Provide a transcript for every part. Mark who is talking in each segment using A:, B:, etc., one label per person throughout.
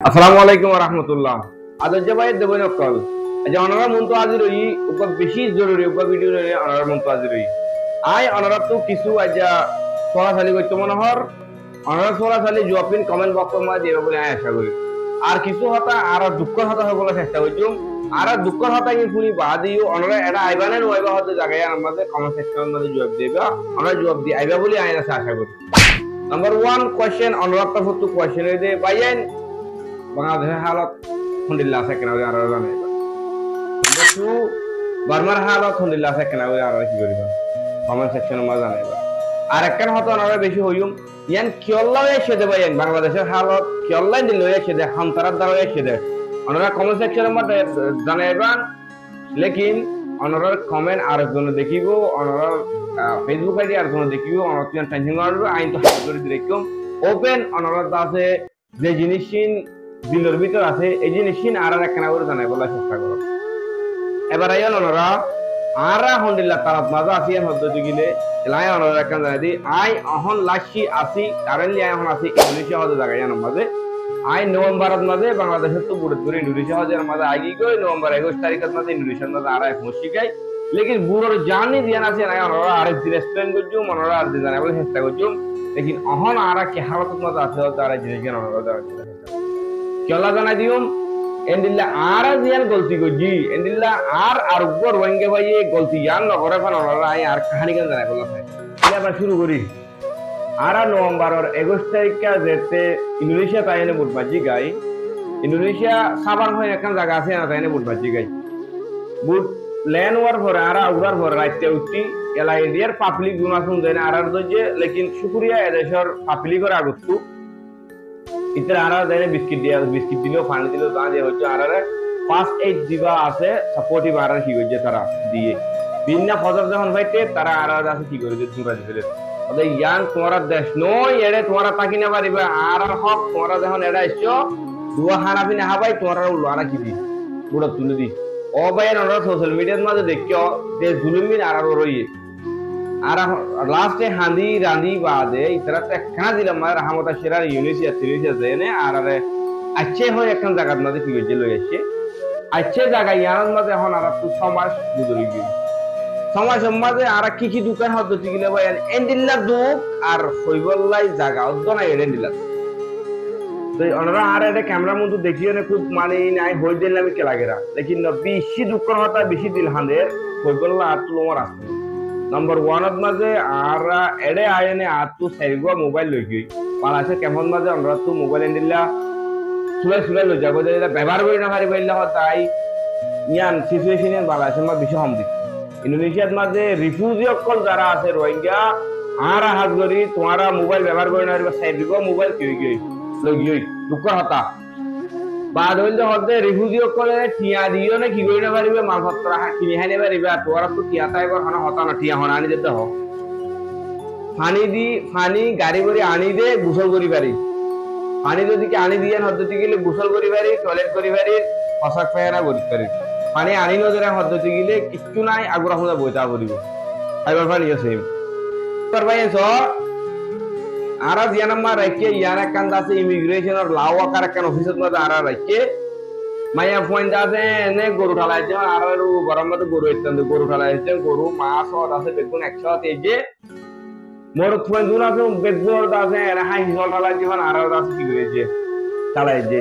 A: আসসালামু আলাইকুম ওয়া রাহমাতুল্লাহ। আদর্য ভাই দেবন অকল যে অনারা মন্ত হাজির হই উপ বেশি জরুরি উপ ভিডিও রে অনারা মন্ত হাজির হই আই অনারা তো কিছু আজা সরাসরি করতে মনে হর অনারা সরাসরি জপিন কমেন্ট বক্স মা দিবে বলে আমি আশা করি। আর কিছু হতা আর দুঃখের হতা হবলে চেষ্টা করছুম আর দুঃখের হতা কি শুনি বাদিও অনারা এটা আইবানে নইবা হতে জায়গায় আমাদের কমেন্ট সেকশনের মধ্যে জবাব দিবা আমরা জবাব দি আইবা বলে আমি আশা করি। নাম্বার 1 কোশ্চেন অনারা তো ফটো কোশ্চেন দে বাইয়েন বাংলাদেশের হালত আলহামদুলিল্লাহ আছে কেনা আর জানে নাম্বার 2 বার্মার হালত আলহামদুলিল্লাহ আছে কেনা আর কি করিবা কমেন্ট সেকশনে মা জানাইবা। আর একখান হতো আমরা বেশি হইম ইয়ান কিয়ল্লা এসে দেব ইয়ান বাংলাদেশের হালত কিয়ল্লাই দিল এসে দে হামতারার দ্বারা এসে দে ওনারা কমেন্ট সেকশনের মধ্যে জানাইবান। লেকিন ওনারা কমেন্ট আর একজন দেখিব ওনারা ফেসবুক আইডি আর একজন দেখিব ওনারা টেনশন করবে আইন তো হাত করে দিলাম ওপেন ওনারা আছে যে জিনিসিন দিলের ভিতর আছে এই জিনিসিন আর একখানা করে জানাই বলার চেষ্টা করো। এবার আইন ওনারা আর আলহামদুলিল্লাহ তারাত মাজা আসি পদ্ধতি গিলে লাই ওনারা একখান জানাই দি আই অহন লাসি আসি কারেন্টলি আই অহন আসি ইন্দোনেশিয়া হতে জায়গায় জানার মাঝে আই নভেম্বরের মাঝে বাংলাদেশের তো বুড়ে ধরে ইন্দোনেশিয়া হজের মাঝে আগে গই নভেম্বর 21 তারিখের মাঝে ইন্দোনেশিয়ার মাঝে আর এক মসজিদাই লেকিন বুড়োর জানি দিয়ান আছে না ওনারা আর দিন এক্সপ্লেন করছু ওনারা আর দিন জানাই বলে চেষ্টা করছু লেকিন অহন আর কি হালতের মাঝে আছে তারা জিনিস জ্ঞান ওনারা জানাই কেলা জানাই দিউম এন্ডিল্লা আর জিয়ান গলতি করছি এন্ডিল্লা আর উপর রোহিঙ্গা ভাই গলতি জান নগরে ফান ওনারা আই আর কাহিনী কেন জানাই বলা হয় এবার শুরু করি। আর নভেম্বরের 21 তারিখে যেতে ইন্দোনেশিয়া তাইনে বুটবাজি গাই ইন্দোনেশিয়া সাবান হয়ে একখান জায়গা আছে না তাইনে বুটবাজি গাই বুট ল্যান্ড ওয়ার ভরে আর উড়ার ভরে রাইতে উঠি এলা ইন্ডিয়ার পাবলিক গুণা শুনতে না আর যে লেকিন শুক্রিয়া এদেশের পাবলিকের আগতু ইতরা আর দেনে বিস্কিট দিলেও পানি দিলেও তা যে হচ্ছে আর 5-8 দিবা আছে সাপোর্টিভ আর কি হচ্ছে তারা দিয়ে বিনা ফজর যখন হইতে তারা আর আছে কি করে দূরা দিলে ওদের ইয়ান তোমারা দেশ নয় এড়ে তোমারা তাকি না পারিবে আর হক তোমরা যখন এড়া এসছো দুয়া হানাবি না হাবাই তোমরা উল্লো আর কি দি বুড়া তুলে দি ও ভাই ওরা সোশ্যাল মিডিয়ার মাঝে দেখিও যে জুলুমিন আর রইয়ে আর লাস্টে হাঁদি রাঁধি বাদে ইতরা তো একখানা দিলাম মানে রাহমতা সেরার ইউনিভার্সিটি দেনে আর আচ্ছে হয় একখান জায়গার মাঝে কি হয়েছে লই আসছে আচ্ছে জায়গা ইয়ার মাঝে এখন আর একটু সমাজ গুজরি গিয়ে সমাজের মাঝে আর কি দোকান হতো গিলে ভাই এন্ডিল্লা দুঃখ আর হইবল্লাই জায়গা অদ্য নাই এন্ডিল্লা তো ওনারা আর এটা ক্যামেরার মধ্যে দেখিও না খুব মানে নাই হই দিল আমি কে লাগেরা লেকিন বেশি দুঃখ হতা বেশি দিল হাঁদের হইবল্লা আর তোমার আসতো নাম্বার 1 এর মাঝে আর এডে আয়নে আর তো সাইগো মোবাইল লই গই পালাছে কেমন মাঝে আমরা তো মোবাইল এন্ডিল্লা সুলাই লই যাবো যে এটা ব্যবহার করি না পারি বললা তাই ইয়ান সিচুয়েশনের বাংলাদেশের মধ্যে বেশি হম দিচ্ছে ইন্দোনেশিয়ার মাঝে রিফিউজি অকল যারা আছে রোহিঙ্গা আর হাত করি তোমারা মোবাইল ব্যবহার করে না সাইড মোবাইল কি গই লই গই দুঃখ হতা বাদ হইলে হতে রিফিউজি অকলে টিয়া দিও না কি করি না পারিবে মালপত্র কিনে হাইনে পারিবে তোরা তো টিয়া তাই এবার হতা না টিয়া হনা আনি যেতে হোক ফানি গাড়ি করে আনি দে গোসল করি পারি পানি যদি আনি দিয়ে হদ্দতি গেলে গোসল করি পারি টয়লেট করি পারি পোশাক পায়খানা করি পারি পানি আনি নজরে হদ্দতি গেলে কিচ্ছু নাই আগুরা খুঁজা বইতা করিব এবার পানি আছে ভাই আর জিয়ানাম্মা রাখে ইয়ার এক কান্দ আছে ইমিগ্রেশনের লাও আকার এক অফিসের মধ্যে আর রাখে মাইয়া পয়েন্ট আছে এনে গরু ঠালাইছে আর গরম মধ্যে গরু ইত্যাদি গরু ঠালাইছে গরু মাছ আছে বেগুন 100 যে মোর পয়েন্ট আছে বেগুন আছে এরা হাই হিসল ঠালাইছে আর আছে কি করেছে চালাইছে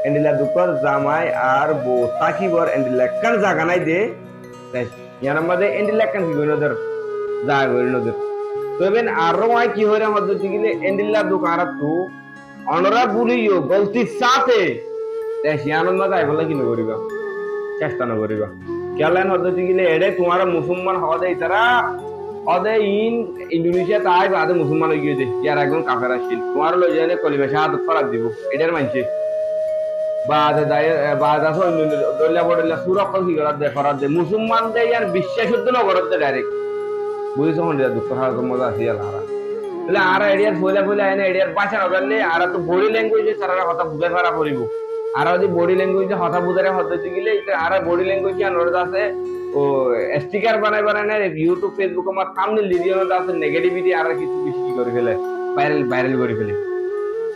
A: এন্ডিলা দুপুর জামাই আর বউ তাকিবর এন্ডিলা কান জায়গা নাই দে ইয়ার মধ্যে এন্ডিলা কান কি কইন ওদের জায়গা কইন ওদের তবেন আরো আই কি হইরা মধ্যে গিলে এন্ডিলা দোকান তো অনরা বুলিও গলতি সাথে দেশিয়ানন্দ যাই বলে কি নগরিবা চেষ্টা নগরিবা কেলান মধ্যে গিলে এডে তোমার মুসলমান হওয়া দেয় তারা অদে ইন্দোনেশিয়া তাই বাদে মুসলমান হয়ে গিয়েছে ইয়ার একজন কাফের আসছিল তোমার লই জানে কলিমা শাহাদাত ফরাদ দিব এটার মানছে বাদে দায় বাদে আসো দল্লা বড়লা সুরক্ষা কি করার দে ফরাদ দে মুসলমান দে ইয়ার বিশ্বাস শুদ্ধ নগরত দে ডাইরেক্ট বুঝিস হন দুঃখ হালত মজা আছে আলারা তাহলে আর এরিয়ার ফলে আইনা এরিয়ার ভাষা নজানলে আর তো বডি ল্যাঙ্গুয়েজে সারা কথা বুঝাই পারা পড়িব আর যদি বডি ল্যাঙ্গুয়েজে কথা বুঝারে হতে গেলে আর বডি ল্যাঙ্গুয়েজ আর আছে ও স্টিকার বানাই না ইউটিউব ফেসবুক আমার থাম্বনেল ভিডিও আছে নেগেটিভিটি আর কিছু বেশি করে ফেলে ভাইরাল করে ফেলে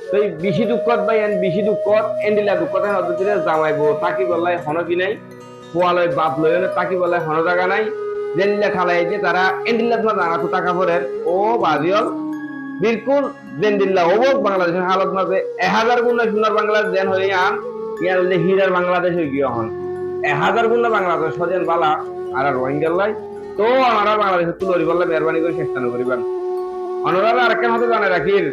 A: তো এই বেশি দুঃখত ভাই বেশি দুঃখত এন্ডিলা দুঃখত হদ্দতিরে জামাইবো তাকি বললাই হন কি নাই পোয়ালয় বাপ লই তাকি বললাই হন জায়গা নাই জেলিলা খালাই যে তারা এন্ডিলাত না জানা তো টাকা পরের ও বাজিয়ল বিলকুল জেন্দিল্লা ওবক বাংলাদেশের হালত মাঝে 1000 গুণ সোনার বাংলাদেশ দেন হয়ে আন ইয়ার হিরার বাংলাদেশ হয়ে গিয়ে হন 1000 গুণ বাংলাদেশ সজেন বালা আর রোহিঙ্গা লাই তো আমরা বাংলাদেশের তুলরি বললে মেহরবানি করে চেষ্টা করিবেন অনরারা আরেকটা হতে জানে রাখির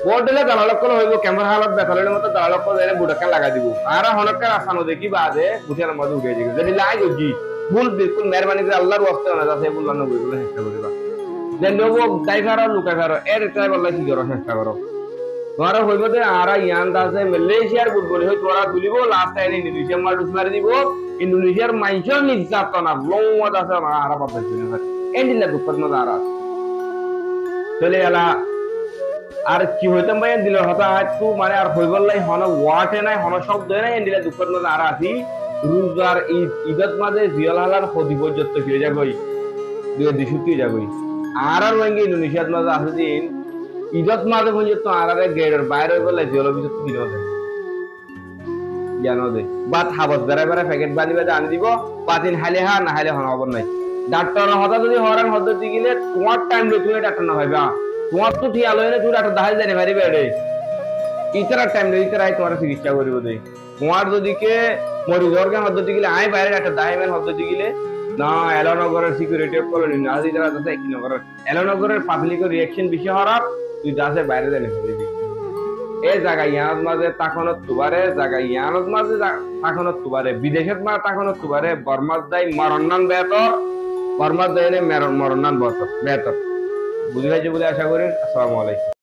A: ভোট দিলে দালালক হইব ক্যামেরা হালত বেতালের মতো দালালক এনে বুটাকা লাগা দিব আর হনকার আসানো দেখি বাদে বুঝার মধ্যে উঠে যাবে যদি লাই গজি ভুল বিলকুল মেহরবানি করে আল্লাহর ওয়াস্তে না যাতে বললাম না বইগুলো চেষ্টা করিবা যে লোক ড্রাইভার আর লুকা ফেরো এর ট্রাই বললে কি করো চেষ্টা করো তোমার হইব যে আরা ইয়ান দাসে মালয়েশিয়ার ফুটবল হই তোরা তুলিব লাস্ট টাইম ইন্দোনেশিয়া মারুস মারি দিব ইন্দোনেশিয়ার মাইশর নির্যাতনা লংওয়া দাসে আরা পাবে না এন্ডিলা দুঃখত মজা আরা চলে গেলা আর কি হইতাম ভাই দিল হঠাৎ তু মানে আর হইবল লাই হন ওয়াটে নাই হন শব্দ নাই এন্ডিলা দুঃখত মজা আরা আছি রোজার ঈদত মাঝে জিয়াল হালার হদি পর্যন্ত ফিরে যাগই দুই দিশুতি যাগই আর ওয়াঙ্গে ইন্দোনেশিয়াত মাঝে আছে দিন ঈদত মাঝে পর্যন্ত আর গেটের বাইরে বলে জিয়াল ভিতর ফিরে হবে জানো দে বাত হাবত বেড়ায় বেড়ায় প্যাকেট বানিয়ে আনি দিব পাতিন হাইলে হা না হাইলে হন খবর নাই ডাক্তার হঠাৎ যদি হরান হদ্দতি গেলে তোমার টাইম রে তুমি ডাক্তার না ভাইবা তোমার তো ঠিক আলো এনে তুই ডাক্তার দাহাই জানি ভাই বেড়ে ইতারা টাইম রে ইতারাই তোমার চিকিৎসা করিব দে তোমার যদি কে মরি জর্গান হদ্দতি গেলে আই বাইরে ডাক্তার দাহাইমেন হদ্দতি গেলে না এলানগরের সিকিউরিটি কলোনি না আজি যারা আছে কি নগরের এলানগরের পাবলিকের রিঅ্যাকশন বেশি হরাপ তুই যাসে বাইরে জানি ফেলবি এই জায়গা ইয়ানত মাঝে তাকনত তুবারে জায়গা ইয়ানত মাঝে তাকনত তুবারে বিদেশত মা তাকনত তুবারে বর্মাত দাই মরণনান বেতর বর্মাত দাইনে মরণনান বেতর বুঝি ভাই যে বলে আশা করি আসসালামু আলাইকুম